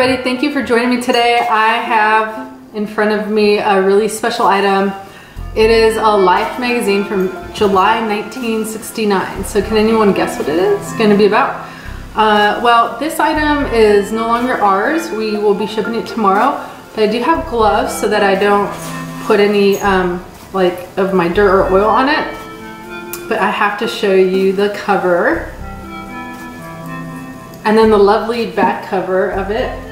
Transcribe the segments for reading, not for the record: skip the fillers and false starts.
everybody, thank you for joining me today. I have in front of me a really special item. It is a Life magazine from July 1969. So can anyone guess what it is going to be about? Well, this item is no longer ours. We will be shipping it tomorrow, but I do have gloves so that I don't put any like of my dirt or oil on it. But I have to show you the cover and then the lovely back cover of it.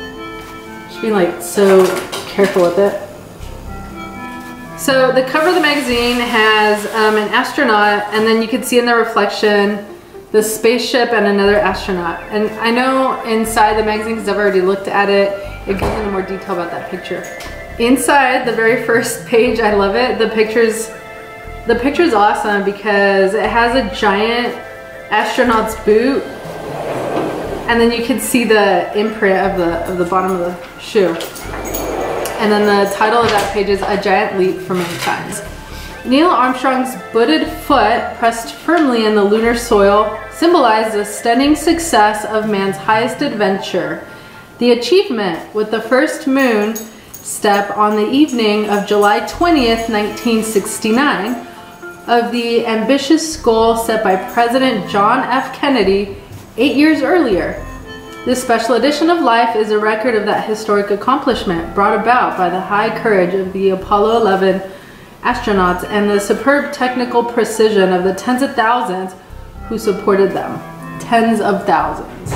Should be like so careful with it. So the cover of the magazine has an astronaut, and then you can see in the reflection the spaceship and another astronaut. And I know inside the magazine, because I've already looked at it, it goes into more detail about that picture. Inside the very first page, I love it. The picture's awesome because it has a giant astronaut's boot, and then you can see the imprint of the bottom of the shoe. And then the title of that page is A Giant Leap for Mankind. Neil Armstrong's booted foot pressed firmly in the lunar soil symbolized the stunning success of man's highest adventure. The achievement, with the first moon step on the evening of July 20th, 1969, of the ambitious goal set by President John F. Kennedy 8 years earlier. This special edition of Life is a record of that historic accomplishment brought about by the high courage of the Apollo 11 astronauts and the superb technical precision of the tens of thousands who supported them. Tens of thousands.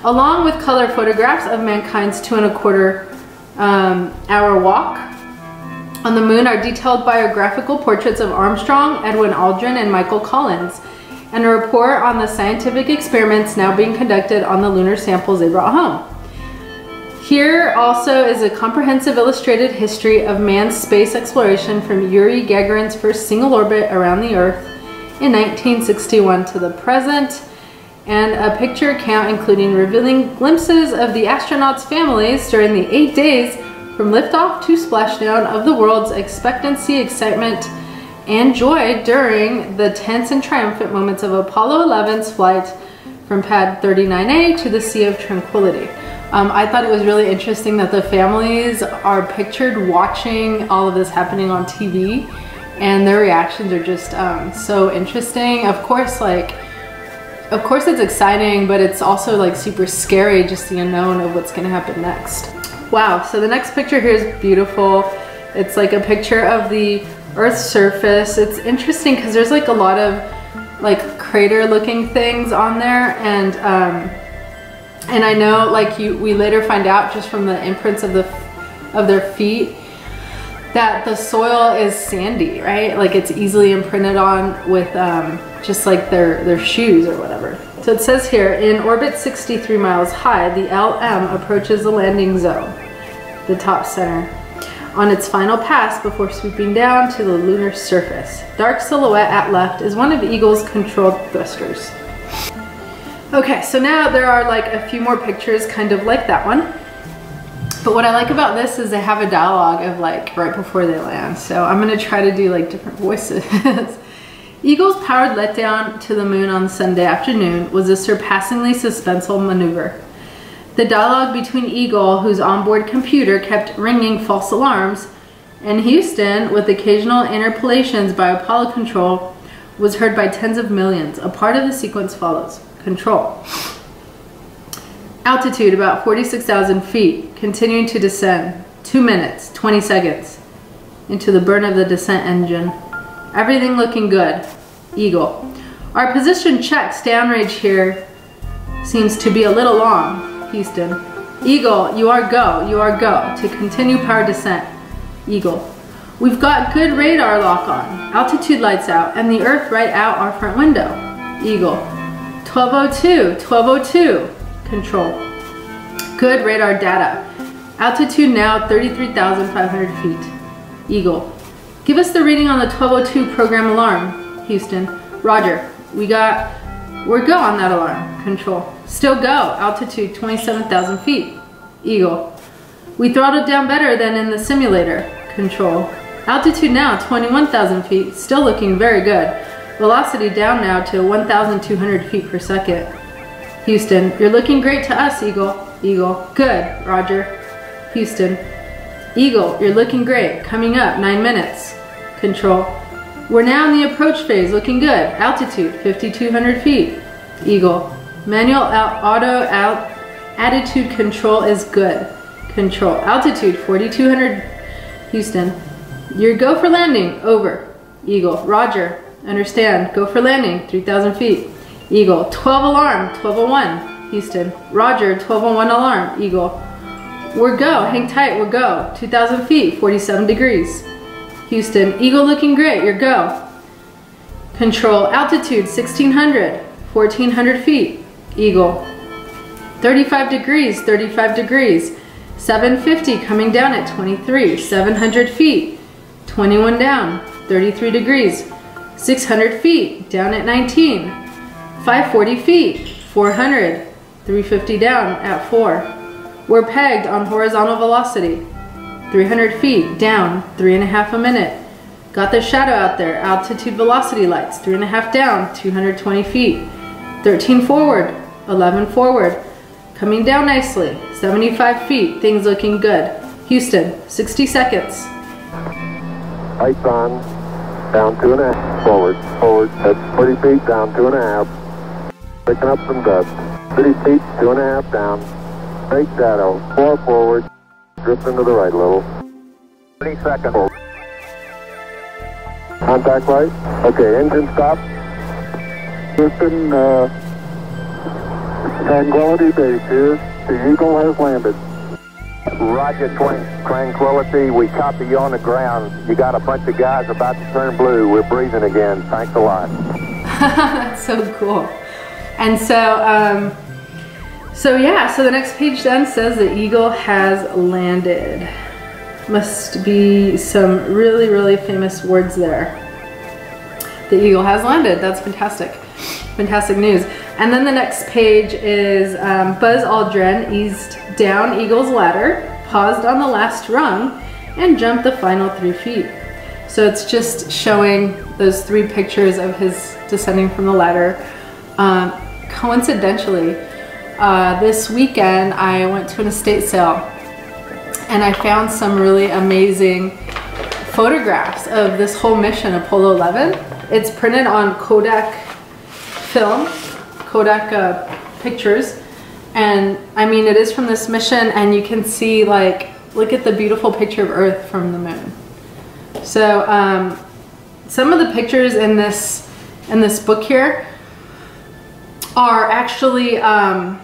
Along with color photographs of mankind's 2¼ hour walk on the moon are detailed biographical portraits of Armstrong, Edwin Aldrin, and Michael Collins, and a report on the scientific experiments now being conducted on the lunar samples they brought home. Here also is a comprehensive illustrated history of man's space exploration from Yuri Gagarin's first single orbit around the Earth in 1961 to the present, and a picture account including revealing glimpses of the astronauts' families during the 8 days from liftoff to splashdown of the world's expectancy, excitement, and joy during the tense and triumphant moments of Apollo 11's flight from pad 39A to the Sea of Tranquility. I thought it was really interesting that the families are pictured watching all of this happening on TV, and their reactions are just so interesting. Of course it's exciting, but it's also like super scary, just the unknown of what's gonna happen next. Wow, so the next picture here is beautiful. It's like a picture of the Earth's surface. It's interesting because there's like a lot of like crater looking things on there, and I know like we later find out just from the imprints of their feet that the soil is sandy, right? Like it's easily imprinted on with just like their shoes or whatever. So it says here, in orbit 63 miles high, the LM approaches the landing zone, the top center, on its final pass before swooping down to the lunar surface. Dark silhouette at left is one of Eagle's controlled thrusters. Okay, so now there are like a few more pictures kind of like that one. But what I like about this is they have a dialogue of like right before they land. So I'm gonna try to do like different voices. Eagle's powered letdown to the moon on Sunday afternoon was a surpassingly suspenseful maneuver. The dialogue between Eagle, whose onboard computer kept ringing false alarms, and Houston, with occasional interpolations by Apollo Control, was heard by tens of millions. A part of the sequence follows. Control. Altitude about 46,000 feet, continuing to descend. 2 minutes, 20 seconds into the burn of the descent engine. Everything looking good. Eagle. Our position checks downrange here seems to be a little long. Houston. Eagle, you are go to continue power descent. Eagle. We've got good radar lock on. Altitude lights out and the Earth right out our front window. Eagle. 1202. Control. Good radar data. Altitude now 33,500 feet. Eagle. Give us the reading on the 1202 program alarm. Houston. Roger. We're go on that alarm. Control. Still go. Altitude 27,000 feet. Eagle. We throttled down better than in the simulator. Control. Altitude now 21,000 feet. Still looking very good. Velocity down now to 1,200 feet per second. Houston. You're looking great to us, Eagle. Eagle. Good, Roger. Houston. Eagle, you're looking great. Coming up, 9 minutes. Control. We're now in the approach phase, looking good. Altitude, 5,200 feet. Eagle. Manual auto attitude control is good. Control. Altitude, 4,200. Houston. You're go for landing. Over. Eagle. Roger. Understand. Go for landing. 3,000 feet. Eagle. 12 alarm. 1201. Houston. Roger. 1201 alarm. Eagle. We're go. Hang tight. We're go. 2,000 feet. 47 degrees. Houston. Eagle looking great. You're go. Control. Altitude 1,600. 1,400 feet. Eagle. 35 degrees. 35 degrees. 750 coming down at 23. 700 feet. 21 down. 33 degrees. 600 feet. Down at 19. 540 feet. 400. 350 down at 4. We're pegged on horizontal velocity. 300 feet down, 3.5 a minute. Got the shadow out there. Altitude velocity lights. 3.5 down, 220 feet. 13 forward, 11 forward. Coming down nicely. 75 feet. Things looking good. Houston, 60 seconds. Lights on. Down 2.5. Forward. Forward. That's 40 feet down 2.5. Picking up some dust. 30 feet, 2.5 down. Straight shadow. 4 forward. Drifting to the right a little. 30 seconds. Contact light. Okay, engine stop. Houston, Tranquility Base here. The Eagle has landed. Roger, Tranquility. We copy you on the ground. You got a bunch of guys about to turn blue. We're breathing again. Thanks a lot. That's so cool. And so, so the next page then says the Eagle has landed. Must be some really, really famous words there. The Eagle has landed. That's fantastic. Fantastic news. And then the next page is Buzz Aldrin eased down Eagle's ladder, paused on the last rung, and jumped the final 3 feet. So it's just showing those 3 pictures of his descending from the ladder. Coincidentally, this weekend I went to an estate sale and I found some really amazing photographs of this whole mission, Apollo 11. It's printed on Kodak film, Kodak pictures, and I mean it is from this mission, and you can see, like, look at the beautiful picture of Earth from the moon. So some of the pictures in this book here are actually are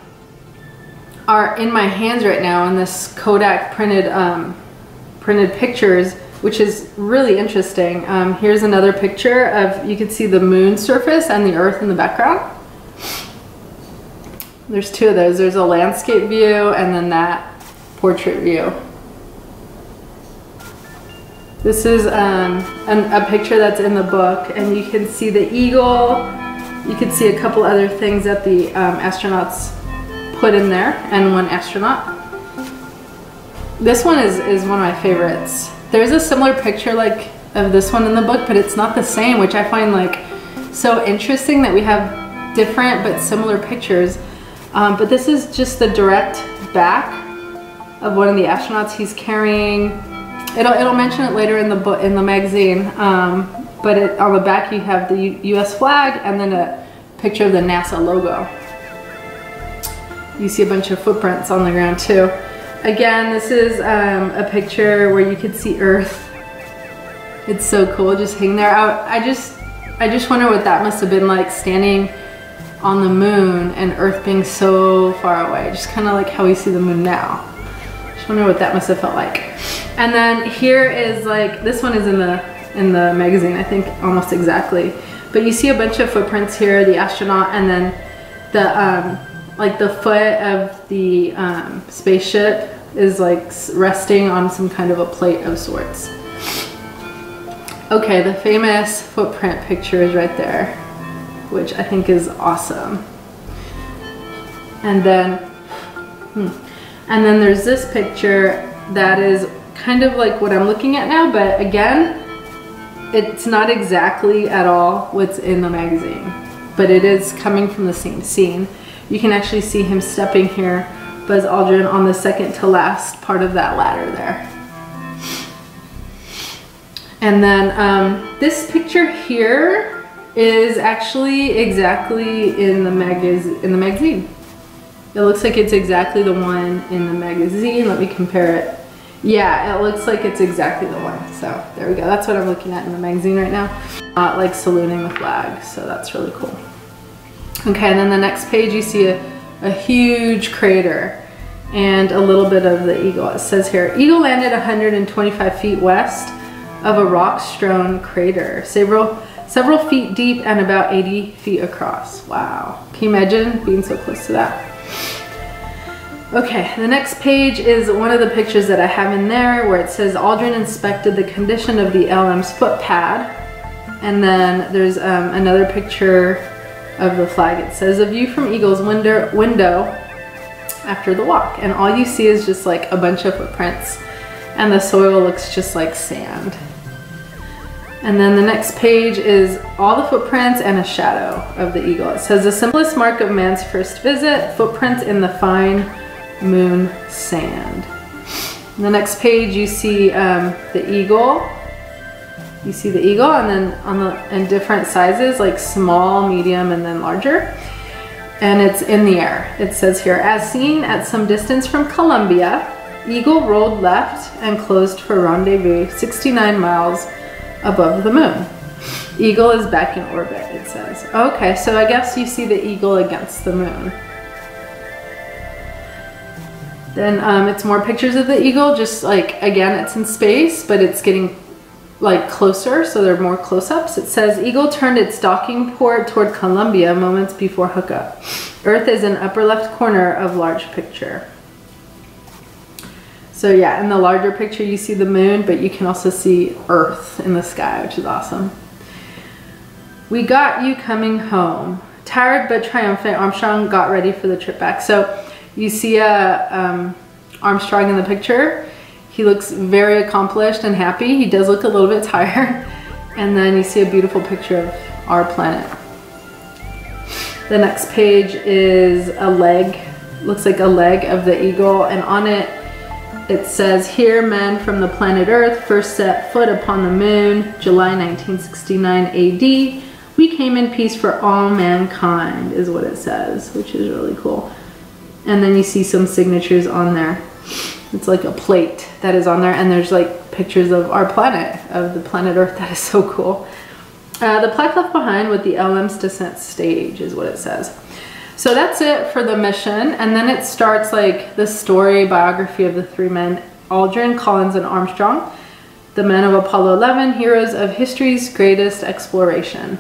in my hands right now in this Kodak printed pictures, which is really interesting. Here's another picture of, you can see the moon surface and the Earth in the background. There's 2 of those. There's a landscape view and then that portrait view. This is a picture that's in the book, and you can see the Eagle. You can see a couple other things that the astronauts put in there, and 1 astronaut. This one is one of my favorites. There's a similar picture like of this one in the book, but it's not the same, which I find like so interesting that we have different but similar pictures. But this is just the direct back of one of the astronauts. He's carrying, it'll mention it later in the book, in the magazine, but on the back you have the US flag and then a picture of the NASA logo. You see a bunch of footprints on the ground too. Again, this is a picture where you could see Earth. It's so cool, just hanging there. I just wonder what that must have been like, standing on the moon and Earth being so far away. Just kind of like how we see the moon now. Just wonder what that must have felt like. And then here is, like, this one is in the magazine, I think, almost exactly. But you see a bunch of footprints here, the astronaut, and then the like the foot of the spaceship is like resting on some kind of a plate of sorts. Okay, the famous footprint picture is right there, which I think is awesome. And then there's this picture that is kind of like what I'm looking at now, but again, it's not exactly at all what's in the magazine, but it is coming from the same scene. You can actually see him stepping here Buzz Aldrin on the second to last part of that ladder there. And then this picture here is actually exactly in the magazine. It looks like it's exactly the one in the magazine. Let me compare it. Yeah, it looks like it's exactly the one. So there we go. That's what I'm looking at in the magazine right now. Not like saluting the flag. So that's really cool. Okay, and then the next page you see a huge crater and a little bit of the eagle. It says here, Eagle landed 125 feet west of a rock-strewn crater, several feet deep and about 80 feet across. Wow. Can you imagine being so close to that? Okay, the next page is one of the pictures that I have in there where it says Aldrin inspected the condition of the LM's foot pad. And then there's another picture of the flag. It says a view from Eagle's window after the walk. And all you see is just like a bunch of footprints and the soil looks just like sand. And then the next page is all the footprints and a shadow of the eagle. It says the simplest mark of man's first visit, footprints in the fine moon sand. On the next page you see the eagle. You see the eagle, and then in different sizes, like small, medium, and then larger. And it's in the air. It says here, as seen at some distance from Columbia, Eagle rolled left and closed for rendezvous 69 miles above the moon. Eagle is back in orbit, it says. Okay, so I guess you see the eagle against the moon. Then it's more pictures of the eagle, just like, again, it's in space, but it's getting like closer, so they're more close-ups. It says, Eagle turned its docking port toward Columbia moments before hookup. Earth is in upper left corner of large picture. So yeah, in the larger picture you see the moon, but you can also see Earth in the sky, which is awesome. We got you coming home. Tired but triumphant, Armstrong got ready for the trip back. So you see Armstrong in the picture. He looks very accomplished and happy. He does look a little bit tired. And then you see a beautiful picture of our planet. The next page is a leg. Looks like a leg of the eagle, and on it, it says, here men from the planet Earth first set foot upon the moon, July 1969 AD. We came in peace for all mankind, is what it says, which is really cool. And then you see some signatures on there. It's like a plate that is on there, and there's like pictures of our planet, of the planet Earth. That is so cool. The plaque left behind with the LM's descent stage is what it says. So that's it for the mission, and then it starts like the story biography of the three men, Aldrin, Collins, and Armstrong, the men of Apollo 11, heroes of history's greatest exploration.